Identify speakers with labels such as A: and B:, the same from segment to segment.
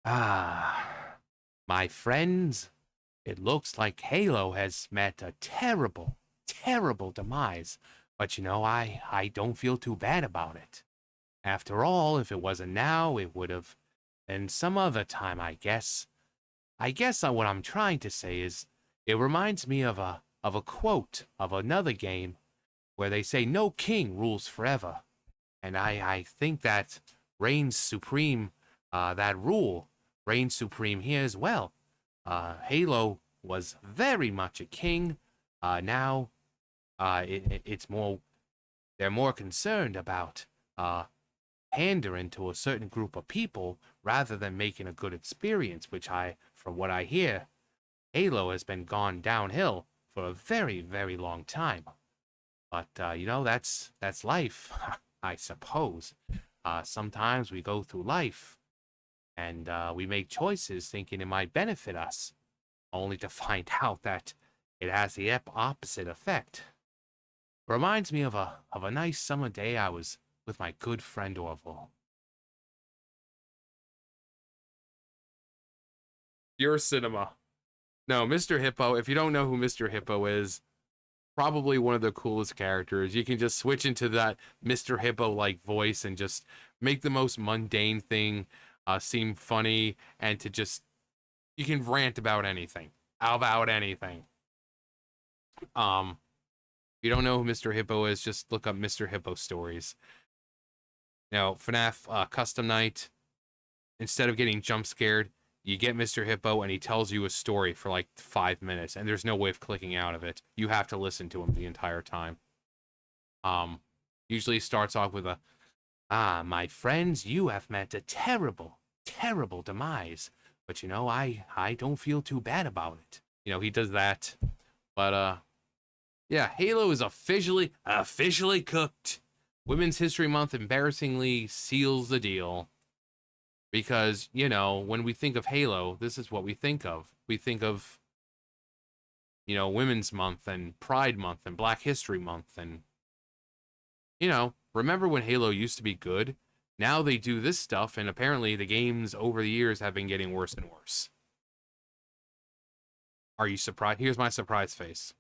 A: Ah, my friends, it looks like Halo has met a terrible, terrible demise. But I don't feel too bad about it. After all, if it wasn't now, it would have been some other time, I guess. What I'm trying to say is, it reminds me of a quote of another game where they say no king rules forever, and I think that reigns supreme. That rule reigns supreme here as well. Halo was very much a king. Now, it's more. They're more concerned about pandering to a certain group of people rather than making a good experience. Which from what I hear, Halo has been gone downhill for a very, very long time. But that's life, I suppose. Sometimes we go through life and we make choices thinking it might benefit us, only to find out that it has the opposite effect. Reminds me of a nice summer day I was with my good friend Orville. Your cinema. No, Mr. Hippo. If you don't know who Mr. Hippo is, probably one of the coolest characters. You can just switch into that Mr. Hippo like voice and just make the most mundane thing seem funny, and to just you can rant about anything. About anything. If you don't know who Mr. Hippo is, just look up Mr. Hippo stories. Now, FNAF Custom Night, instead of getting jump scared, you get Mr. Hippo and he tells you a story for like 5 minutes, and there's no way of clicking out of it. You have to listen to him the entire time. Usually starts off with my friends, you have met a terrible, terrible demise. But I don't feel too bad about it. He does that. But yeah, Halo is officially cooked. Women's History Month embarrassingly seals the deal. Because, when we think of Halo, this is what we think of. We think of, Women's Month and Pride Month and Black History Month. And, remember when Halo used to be good? Now they do this stuff, and apparently the games over the years have been getting worse and worse. Are you surprised? Here's my surprise face.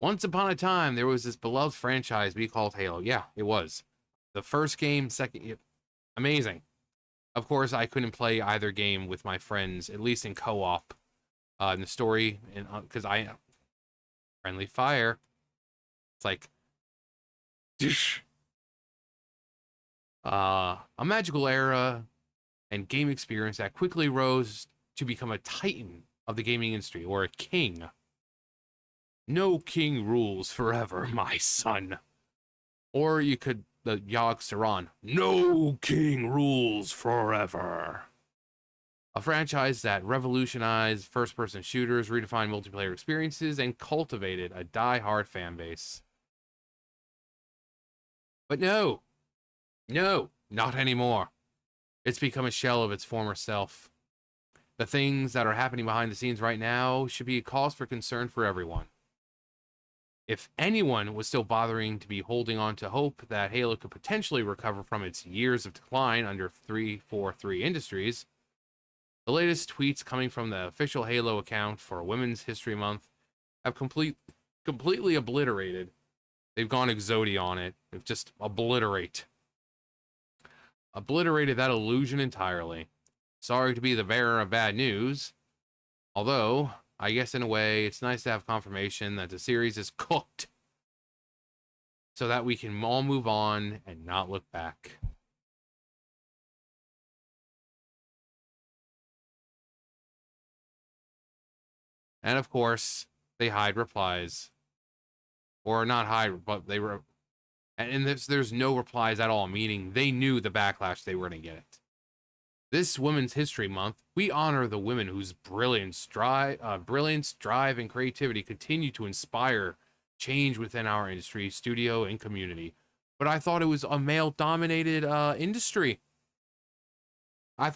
A: Once upon a time, there was this beloved franchise we called Halo. Yeah, it was. The first game, second, amazing. Of course, I couldn't play either game with my friends, at least in co-op. In the story, and because friendly fire, it's like, a magical era and game experience that quickly rose to become a titan of the gaming industry, or a king. No king rules forever, my son. Or you could, the Yogg Saron, no king rules forever. A franchise that revolutionized first-person shooters, redefined multiplayer experiences, and cultivated a die-hard fan base. But no, not anymore. It's become a shell of its former self. The things that are happening behind the scenes right now should be a cause for concern for everyone. If anyone was still bothering to be holding on to hope that Halo could potentially recover from its years of decline under 343 Industries, the latest tweets coming from the official Halo account for Women's History Month have completely obliterated. They've gone Exodi on it. They've just obliterated that illusion entirely. Sorry to be the bearer of bad news. Although, I guess in a way, it's nice to have confirmation that the series is cooked, so that we can all move on and not look back. And of course, they hide replies. Or not hide, but they were... And there's no replies at all, meaning they knew the backlash they were going to get. This Women's History Month, we honor the women whose brilliance, drive, and creativity continue to inspire change within our industry, studio, and community. But I thought it was a male-dominated industry. With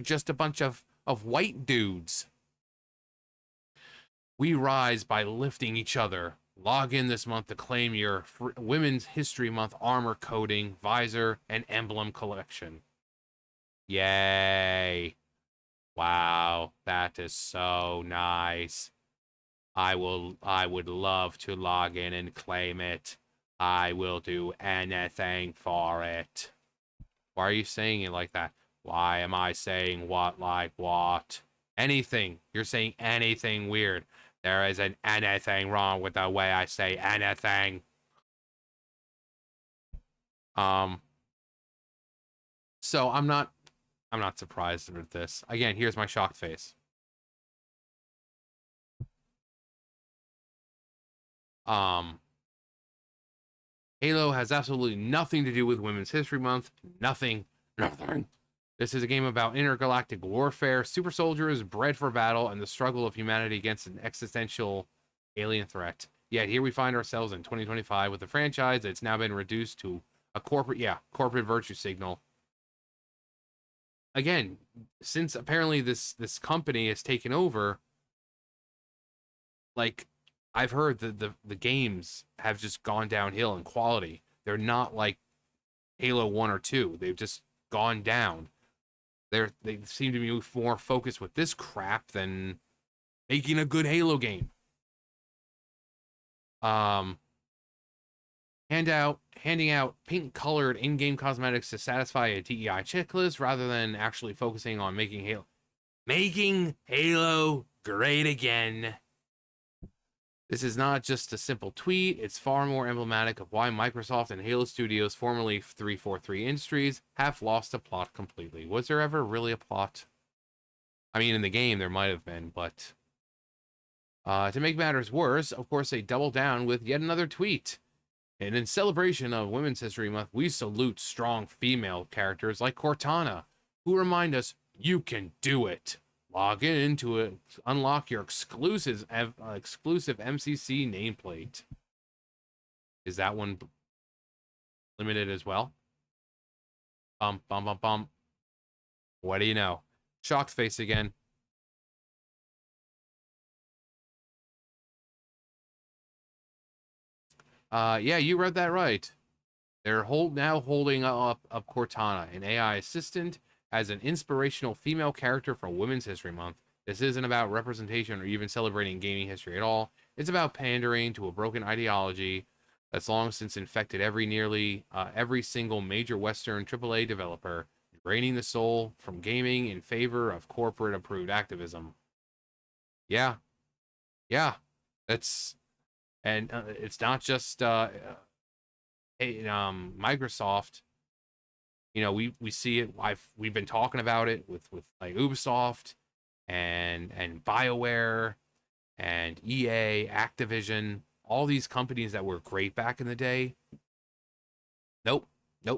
A: just a bunch of white dudes. We rise by lifting each other. Log in this month to claim your Women's History Month armor coating, visor, and emblem collection. Yay. Wow, that is so nice. I would love to log in and claim it. I will do anything for it. Why are you saying it like that? Why am I saying what like what? Anything. You're saying anything weird. There isn't anything wrong with the way I say anything. So I'm not surprised with this. Again, here's my shocked face. Halo has absolutely nothing to do with Women's History Month. Nothing. Nothing. This is a game about intergalactic warfare, super soldiers bred for battle, and the struggle of humanity against an existential alien threat. Yet here we find ourselves in 2025 with a franchise that's now been reduced to a corporate virtue signal. Again, since apparently this company has taken over, like, I've heard the games have just gone downhill in quality. They're not like Halo 1 or 2. They've just gone down. They seem to be more focused with this crap than making a good Halo game. Handing out pink-colored in-game cosmetics to satisfy a DEI checklist rather than actually focusing on making Halo great again. This is not just a simple tweet, it's far more emblematic of why Microsoft and Halo Studios, formerly 343 Industries, have lost the plot completely. Was there ever really a plot? I mean, in the game there might have been, but... to make matters worse, of course, they double down with yet another tweet. And in celebration of Women's History Month, we salute strong female characters like Cortana, who remind us, you can do it. Log in to unlock your exclusive MCC nameplate. Is that one limited as well? Bum, bum, bum, bum. What do you know? Shocked face again. Yeah, you read that right. They're now holding up Cortana, an AI assistant, as an inspirational female character for Women's History Month. This isn't about representation or even celebrating gaming history at all. It's about pandering to a broken ideology that's long since infected nearly every single major Western AAA developer, draining the soul from gaming in favor of corporate-approved activism. Yeah. Yeah. It's not just Microsoft. You know, we see it. We've been talking about it with like Ubisoft and BioWare and EA, Activision, all these companies that were great back in the day. Nope.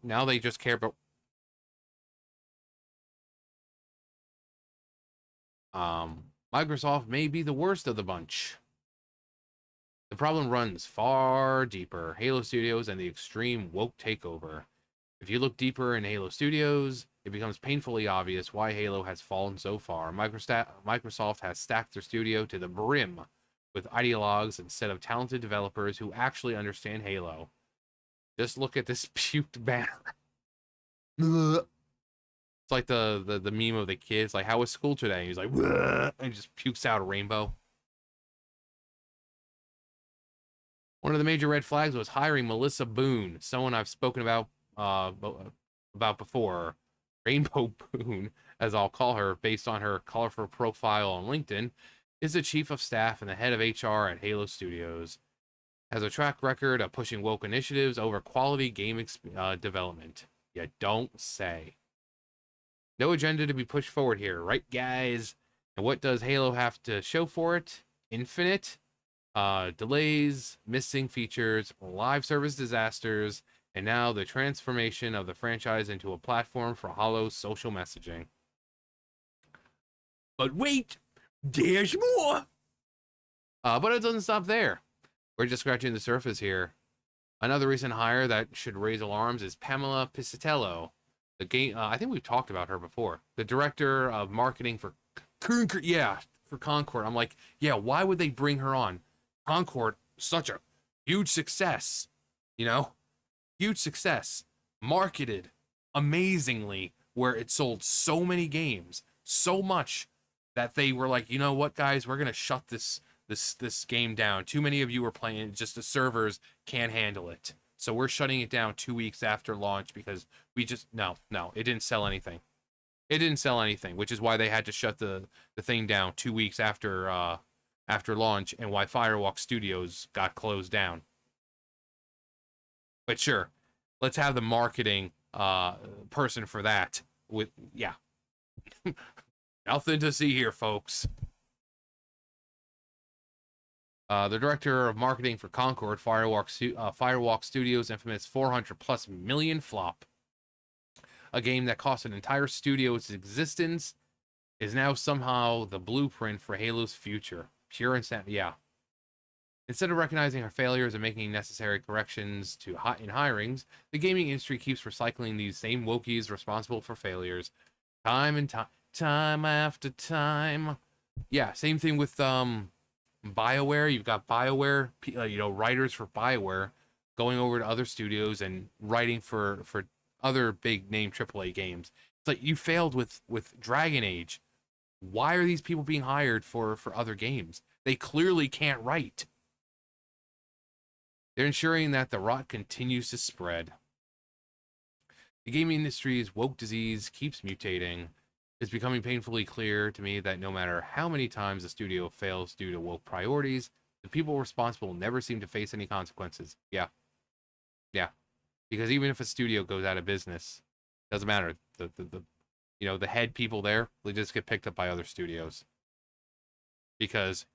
A: Now they just care about Microsoft may be the worst of the bunch. The problem runs far deeper. Halo Studios and the extreme woke takeover. If you look deeper in Halo Studios, it becomes painfully obvious why Halo has fallen so far. Microsoft has stacked their studio to the brim with ideologues instead of talented developers who actually understand Halo. Just look at this puked banner. It's like the meme of the kids, like, how was school today? He's like, and just pukes out a rainbow. One of the major red flags was hiring Melissa Boone, someone I've spoken about before. Rainbow Boone, as I'll call her, based on her colorful profile on LinkedIn, is the chief of staff and the head of HR at Halo Studios. Has a track record of pushing woke initiatives over quality game development. You don't say. No agenda to be pushed forward here, right, guys? And what does Halo have to show for it? Infinite delays, missing features, live service disasters, and now the transformation of the franchise into a platform for hollow social messaging. But wait, there's more! But it doesn't stop there. We're just scratching the surface here. Another recent hire that should raise alarms is Pamela Piscitello. The game, I think we've talked about her before. The director of marketing for Concord. Yeah, for Concord. I'm like, yeah, why would they bring her on? Concord, such a Huge success, you know, huge success, marketed amazingly, where it sold so many games, so much that they were like, you know what, guys, we're gonna shut this game down. Too many of you are playing, just the servers can't handle it. So we're shutting it down 2 weeks after launch because we just no, it didn't sell anything. It didn't sell anything, which is why they had to shut the thing down 2 weeks after launch, and why Firewalk Studios got closed down. But sure, let's have the marketing person for that. With yeah, nothing to see here, folks. The director of marketing for Concord, Firewalk Studios' infamous 400 plus million flop, a game that cost an entire studio its existence, is now somehow the blueprint for Halo's future. Pure insanity. Yeah. Instead of recognizing her failures and making necessary corrections in hirings, the gaming industry keeps recycling these same wokies responsible for failures, time and time after time. Yeah, same thing with BioWare. You've got BioWare, writers for BioWare going over to other studios and writing for other big name AAA games. It's like, you failed with Dragon Age. Why are these people being hired for other games? They clearly can't write. They're ensuring that the rot continues to spread. The gaming industry's woke disease keeps mutating. It's becoming painfully clear to me that no matter how many times the studio fails due to woke priorities, the people responsible never seem to face any consequences. Yeah. Yeah. Because even if a studio goes out of business, doesn't matter. The head people there, they just get picked up by other studios. Because,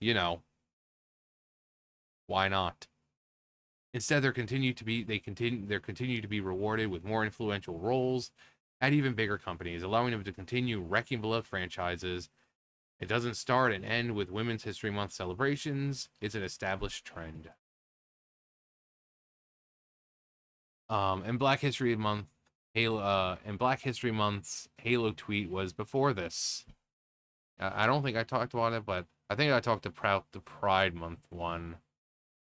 A: why not? Instead, they continue to be rewarded with more influential roles at even bigger companies, allowing them to continue wrecking beloved franchises. It doesn't start and end with Women's History Month celebrations. It's an established trend. And Black History Month's Halo tweet was before this. I don't think I talked about it, but I think I talked about the Pride Month one.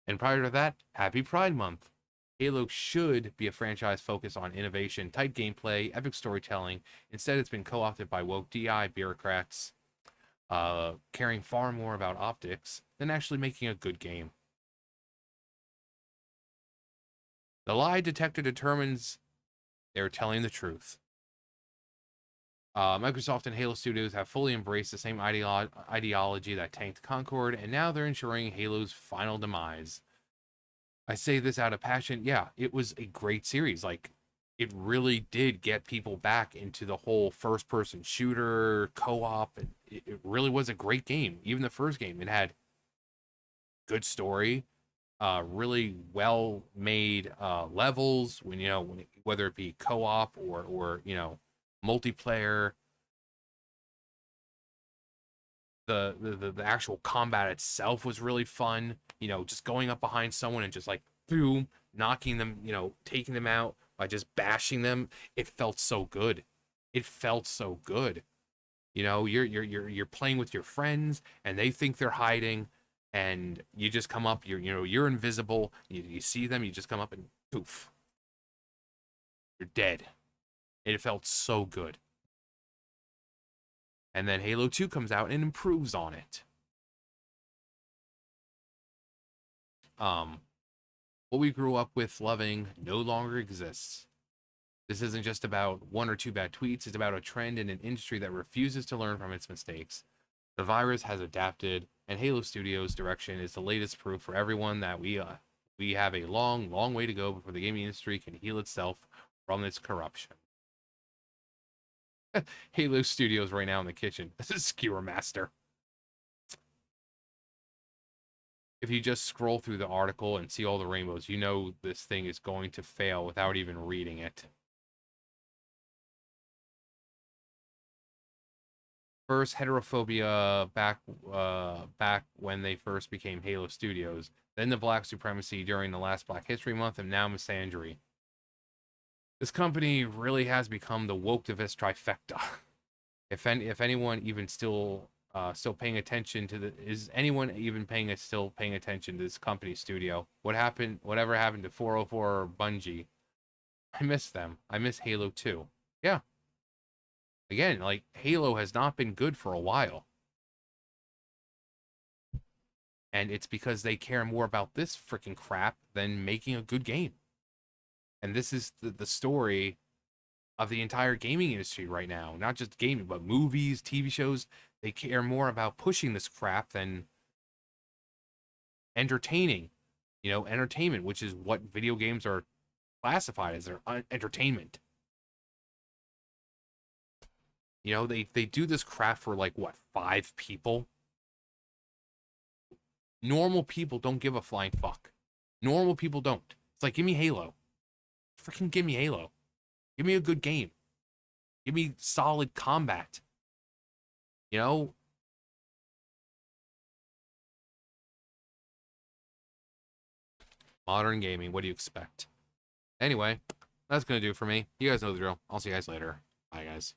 A: And prior to that, Happy Pride Month. Halo should be a franchise focused on innovation, tight gameplay, epic storytelling. Instead, it's been co-opted by woke DI bureaucrats, caring far more about optics than actually making a good game. The lie detector determines they're telling the truth. Microsoft and Halo Studios have fully embraced the same ideology that tanked Concord, and now they're ensuring Halo's final demise. I say this out of passion. Yeah, it was a great series. Like, it really did get people back into the whole first-person shooter co-op, and it really was a great game. Even the first game, it had good story, really well-made levels. Whether it be co-op or multiplayer. The actual combat itself was really fun. Just going up behind someone and just like boom, knocking them, taking them out by just bashing them. It felt so good. It felt so good. You're playing with your friends and they think they're hiding, and you just come up. You're invisible. You see them. You just come up and poof, you're dead. It felt so good. And then Halo 2 comes out and improves on it. What we grew up with loving no longer exists. This isn't just about one or two bad tweets, it's about a trend in an industry that refuses to learn from its mistakes. The virus has adapted, and Halo Studios' direction is the latest proof for everyone that we have a long, long way to go before the gaming industry can heal itself from its corruption. Halo Studios right now in the kitchen. This is Skewer Master. If you just scroll through the article and see all the rainbows, you know this thing is going to fail without even reading it. First, heterophobia back when they first became Halo Studios. Then the black supremacy during the last Black History Month, and now misandry. This company really has become the woke-divist trifecta. If anyone even still still paying attention to the. Is anyone even still paying attention to this company studio? What happened? Whatever happened to 404 or Bungie? I miss them. I miss Halo 2. Yeah. Again, like Halo has not been good for a while. And it's because they care more about this freaking crap than making a good game. And this is the story of the entire gaming industry right now. Not just gaming, but movies, TV shows. They care more about pushing this crap than entertaining. You know, entertainment, which is what video games are classified as, their entertainment. You know, they do this crap for like what, 5 people? Normal people don't give a flying fuck. Normal people don't. It's like, give me Halo. Freaking give me Halo. Give me a good game. Give me solid combat. You know? Modern gaming, what do you expect? Anyway, that's going to do it for me. You guys know the drill. I'll see you guys later. Bye, guys.